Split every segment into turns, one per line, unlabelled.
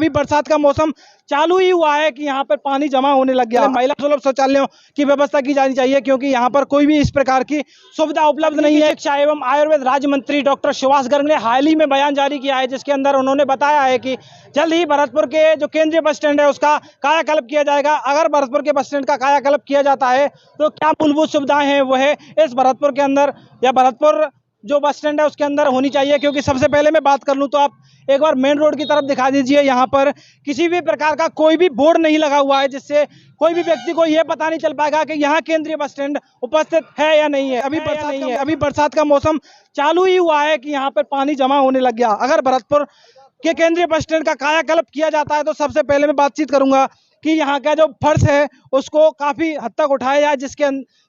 अभी बरसात का मौसम चालू ही हुआ है कि यहाँ पर पानी जमा होने लग गया है। महिला सुलभ शौचालयों की व्यवस्था की जानी चाहिए क्योंकि यहाँ पर कोई भी इस प्रकार की सुविधा उपलब्ध नहीं है। शिक्षा एवं आयुर्वेद राज्य मंत्री डॉक्टर सुभाष गर्ग ने हाल ही में बयान जारी किया है जिसके अंदर उन्होंने बताया है कि जल्द ही भरतपुर के जो केंद्रीय बस स्टैंड है उसका कायाकल्प किया जाएगा। अगर भरतपुर के बस स्टैंड का कायाकल्प किया जाता है तो क्या मूलभूत सुविधाएं हैं वो है इस भरतपुर के अंदर या भरतपुर जो बस स्टैंड है उसके अंदर होनी चाहिए। क्योंकि सबसे पहले मैं बात कर लूं तो आप एक बार मेन रोड की तरफ दिखा दीजिए। यहाँ पर किसी भी प्रकार का कोई भी बोर्ड नहीं लगा हुआ है जिससे कोई भी व्यक्ति को यह पता नहीं चल पाएगा कि यहाँ केंद्रीय बस स्टैंड उपस्थित है या नहीं है। अभी बरसात का मौसम चालू ही हुआ है कि यहाँ पर पानी जमा होने लग गया। अगर भरतपुर के केंद्रीय बस स्टैंड का कायाकल्प किया जाता है तो सबसे पहले मैं बातचीत करूंगा कि यहाँ का जो फर्श है उसको काफ़ी हद तक उठाया जाए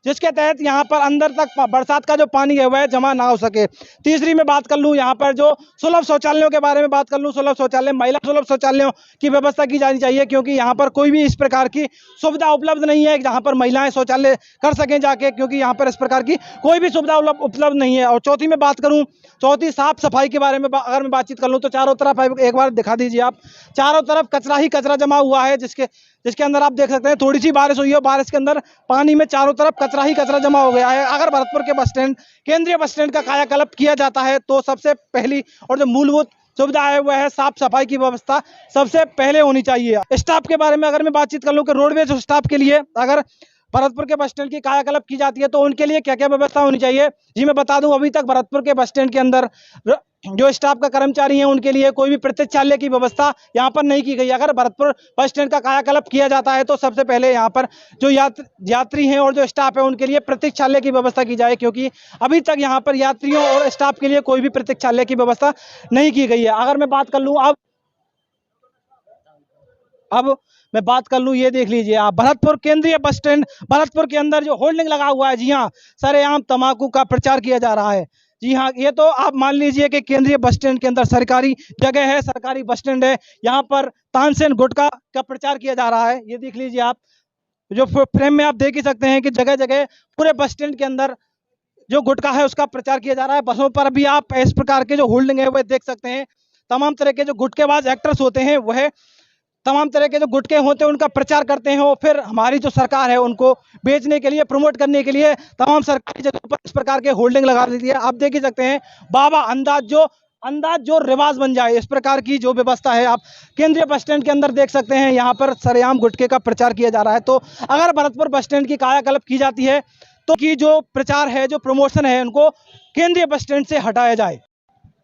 जिसके तहत यहाँ पर अंदर तक बरसात का जो पानी है वह जमा ना हो सके। तीसरी मैं बात कर लूँ यहाँ पर जो सुलभ शौचालयों के बारे में बात कर लूँ, सुलभ शौचालय महिला सुलभ शौचालयों की व्यवस्था की जानी चाहिए क्योंकि यहाँ पर कोई भी इस प्रकार की सुविधा उपलब्ध नहीं है जहाँ पर महिलाएं शौचालय कर सकें जाके, क्योंकि यहाँ पर इस प्रकार की कोई भी सुविधा उपलब्ध नहीं है। और चौथी में बात करूँ, चौथी साफ सफाई के बारे में अगर मैं बातचीत कर लूँ तो चारों तरफ एक बार दिखा दीजिए आप, चारों तरफ कचरा ही कचरा जमा हुआ है जिसके अंदर आप देख सकते हैं थोड़ी सी बारिश हुई है, बारिश के अंदर पानी में चारों तरफ कचरा ही कचरा जमा हो गया है। अगर भरतपुर के बस स्टैंड केंद्रीय बस स्टैंड का कायाकल्प किया जाता है तो सबसे पहली और जो मूलभूत सुविधा है वह है साफ सफाई की व्यवस्था सबसे पहले होनी चाहिए। स्टाफ के बारे में अगर मैं बातचीत कर लूँ कि रोडवेज स्टाफ के लिए अगर भरतपुर के बस स्टैंड की कायाकल्प की जाती है तो उनके लिए क्या क्या व्यवस्था होनी चाहिए। जी मैं बता दूं, अभी तक भरतपुर के बस स्टैंड के अंदर जो स्टाफ का कर्मचारी हैं उनके लिए कोई भी प्रतीक्षालय की व्यवस्था यहाँ पर नहीं की गई। अगर भरतपुर बस स्टैंड का कायाकल्प किया जाता है तो सबसे पहले यहाँ पर जो यात्री हैं और जो स्टाफ है उनके लिए प्रतीक्षालय की व्यवस्था की जाए क्योंकि अभी तक यहाँ पर यात्रियों और स्टाफ के लिए कोई भी प्रतीक्षालय की व्यवस्था नहीं की गई है। अगर मैं बात कर लूँ अब मैं बात कर लूँ, ये देख लीजिए आप भरतपुर केंद्रीय बस स्टैंड भरतपुर के अंदर जो होल्डिंग लगा हुआ है, जी हाँ, सरेआम तंबाकू का प्रचार किया जा रहा है। जी हाँ, ये तो आप मान लीजिए कि केंद्रीय बस स्टैंड के अंदर सरकारी जगह है, सरकारी बस स्टैंड है, यहाँ पर तानसेन गुटखा का प्रचार किया जा रहा है। ये देख लीजिए आप, जो फ्रेम में आप देख ही सकते हैं कि जगह जगह पूरे बस स्टैंड के अंदर जो गुटखा है उसका प्रचार किया जा रहा है। बसों पर भी आप इस प्रकार के जो होल्डिंग है वह देख सकते हैं। तमाम तरह के जो गुटखेबाज एक्टर्स होते हैं वह तमाम तरह के जो गुटखे होते हैं उनका प्रचार करते हैं और फिर हमारी जो सरकार है उनको बेचने के लिए, प्रमोट करने के लिए तमाम सरकारी जगहों पर इस प्रकार के होल्डिंग लगा देती है। आप देख ही सकते हैं, बाबा अंदाज जो रिवाज बन जाए, इस प्रकार की जो व्यवस्था है आप केंद्रीय बस स्टैंड के अंदर देख सकते हैं। यहाँ पर सरेआम गुटखे का प्रचार किया जा रहा है। तो अगर भरतपुर बस स्टैंड की कायाकल्प की जाती है तो की जो प्रचार है, जो प्रमोशन है, उनको केंद्रीय बस स्टैंड से हटाया जाए।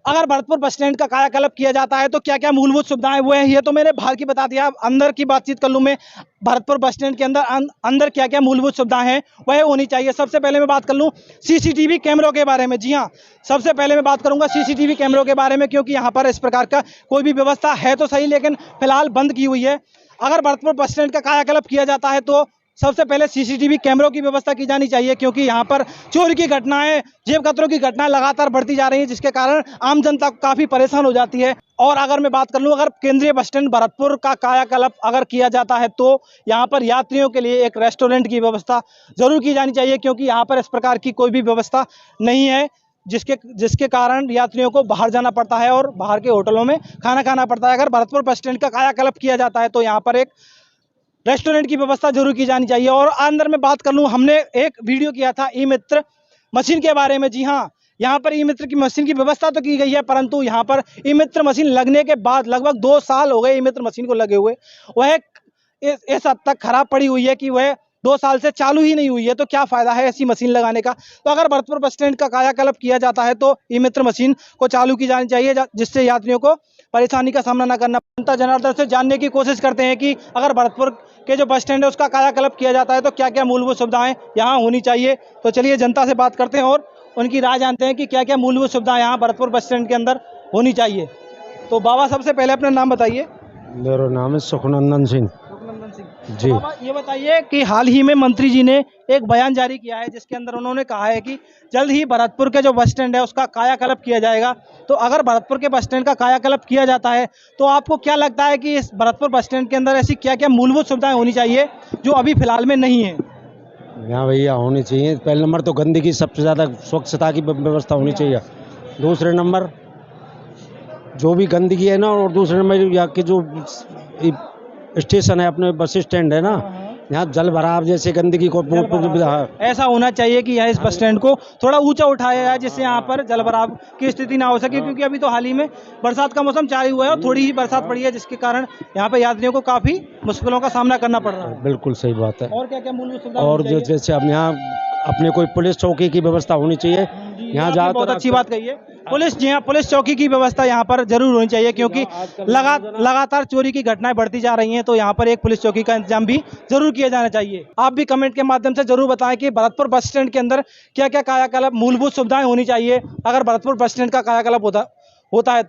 अगर भरतपुर बस स्टैंड का कायाकल्प किया जाता है तो क्या क्या मूलभूत सुविधाएं वो है, ये तो मैंने बाहर की बता दिया। अंदर की बातचीत कर लूँ मैं, भरतपुर बस स्टैंड के अंदर क्या क्या मूलभूत सुविधाएं हैं वह होनी चाहिए। सबसे पहले मैं बात कर लूँ सीसीटीवी कैमरों के बारे में। जी हाँ, सबसे पहले मैं बात करूंगा सीसीटीवी कैमरों के बारे में क्योंकि यहाँ पर इस प्रकार का कोई भी व्यवस्था है तो सही लेकिन फिलहाल बंद की हुई है। अगर भरतपुर बस स्टैंड का कायाकल्प किया जाता है तो सबसे पहले सीसीटीवी कैमरों की व्यवस्था की जानी चाहिए क्योंकि यहाँ पर चोरी की घटनाएं, जेब कतरों की घटनाएं लगातार बढ़ती जा रही हैं जिसके कारण आम जनता काफ़ी परेशान हो जाती है। और अगर मैं बात कर लूँ, अगर केंद्रीय बस स्टैंड भरतपुर का कायाकल्प अगर किया जाता है तो यहाँ पर यात्रियों के लिए एक रेस्टोरेंट की व्यवस्था ज़रूर की जानी चाहिए क्योंकि यहाँ पर इस प्रकार की कोई भी व्यवस्था नहीं है जिसके कारण यात्रियों को बाहर जाना पड़ता है और बाहर के होटलों में खाना खाना पड़ता है। अगर भरतपुर बस स्टैंड का कायाकल्प किया जाता है तो यहाँ पर एक रेस्टोरेंट की व्यवस्था जरूर की जानी चाहिए। और अंदर में बात कर लूँ, हमने एक वीडियो किया था ई मित्र मशीन के बारे में। जी हाँ, यहाँ पर ई मित्र की मशीन की व्यवस्था तो की गई है परंतु यहाँ पर ई मित्र मशीन लगने के बाद लगभग 2 साल हो गए ई मित्र मशीन को लगे हुए, वह इस हद तक खराब पड़ी हुई है कि वह 2 साल से चालू ही नहीं हुई है। तो क्या फ़ायदा है ऐसी मशीन लगाने का। तो अगर भरतपुर बस स्टैंड का कायाकल्प किया जाता है तो ई मित्र मशीन को चालू की जानी चाहिए जिससे यात्रियों को परेशानी का सामना न करना। जनता जनार्दन से जानने की कोशिश करते हैं कि अगर भरतपुर के जो बस स्टैंड है उसका कायाकल्प किया जाता है तो क्या क्या मूलभूत सुविधाएं यहाँ होनी चाहिए। तो चलिए जनता से बात करते हैं और उनकी राय जानते हैं कि क्या क्या मूलभूत सुविधाएं यहाँ भरतपुर बस स्टैंड के अंदर होनी चाहिए। तो बाबा सबसे पहले अपना नाम बताइए।
मेरा नाम है सुखनंदन सिंह जी।
तो बाबा ये बताइए कि हाल ही में मंत्री जी ने एक बयान जारी किया है जिसके अंदर उन्होंने कहा है कि जल्द ही भरतपुर के जो बस स्टैंड है उसका कायाकल्प किया जाएगा। तो अगर भरतपुर के बस स्टैंड का कायाकल्प किया जाता है तो आपको क्या लगता है कि इस भरतपुर बस स्टैंड के अंदर ऐसी क्या क्या मूलभूत सुविधाएं होनी चाहिए जो अभी फिलहाल में नहीं है।
यहाँ भैया होनी चाहिए, पहले नंबर तो गंदगी, सबसे ज़्यादा स्वच्छता की व्यवस्था होनी चाहिए। दूसरे नंबर जो भी गंदगी है ना, और दूसरे नंबर यहाँ के जो स्टेशन है, अपने बस स्टैंड है ना, यहाँ जल भराव जैसे गंदगी को
ऐसा होना चाहिए कि यहाँ इस बस स्टैंड को थोड़ा ऊंचा उठाया जाए, जिससे यहाँ पर जल भराव की स्थिति ना हो सके, क्योंकि अभी तो हाल ही में बरसात का मौसम चालू हुआ है और थोड़ी ही बरसात पड़ी है, जिसके कारण यहाँ पे यात्रियों को काफी मुश्किलों का सामना करना पड़ रहा है।
बिल्कुल सही बात है।
और क्या क्या मूलभूत सुविधा
और
होनी
जो
चाहिए?
जैसे अब यहाँ अपने कोई पुलिस चौकी की व्यवस्था होनी चाहिए
जी,
यहाँ
आपने
ज़्यादातर
बहुत अच्छी बात कही है। पुलिस जी हाँ, पुलिस चौकी की व्यवस्था यहाँ पर जरूर होनी चाहिए, क्योंकि लगातार चोरी की घटनाएं बढ़ती जा रही हैं, तो यहाँ पर एक पुलिस चौकी का इंतजाम भी जरूर किया जाना चाहिए। आप भी कमेंट के माध्यम से जरूर बताएं कि भरतपुर बस स्टैंड के अंदर क्या क्या कायाकल्प मूलभूत सुविधाएं होनी चाहिए, अगर भरतपुर बस स्टैंड का कायाकल्प होता है तो।